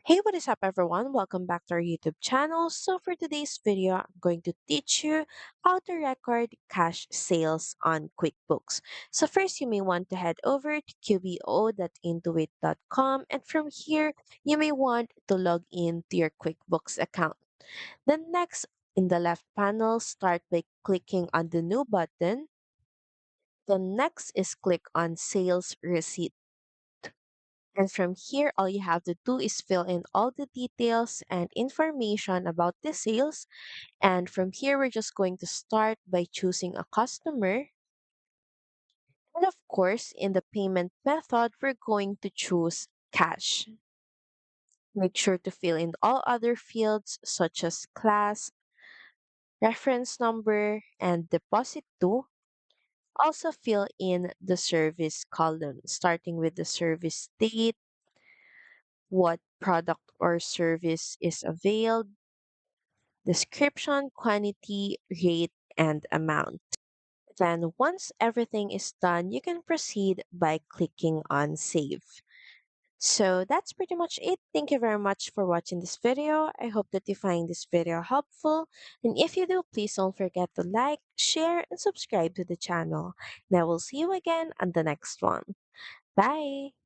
Hey, what is up, everyone? Welcome back to our YouTube channel. So, for today's video, I'm going to teach you how to record cash sales on QuickBooks. So, first, you may want to head over to qbo.intuit.com, and from here, you may want to log in to your QuickBooks account. Then, next, in the left panel, start by clicking on the New button. Then, next is click on Sales Receipt. And from here, all you have to do is fill in all the details and information about the sales. And from here, we're just going to start by choosing a customer. And of course, in the payment method, we're going to choose cash. Make sure to fill in all other fields such as class, reference number, and deposit to. Also fill in the service column, starting with the service date, what product or service is availed, description, quantity, rate, and amount. Then once everything is done, you can proceed by clicking on save. So that's pretty much it. Thank you very much for watching this video. I hope that you find this video helpful. And if you do, please don't forget to like, share, and subscribe to the channel. And I will see you again on the next one. Bye!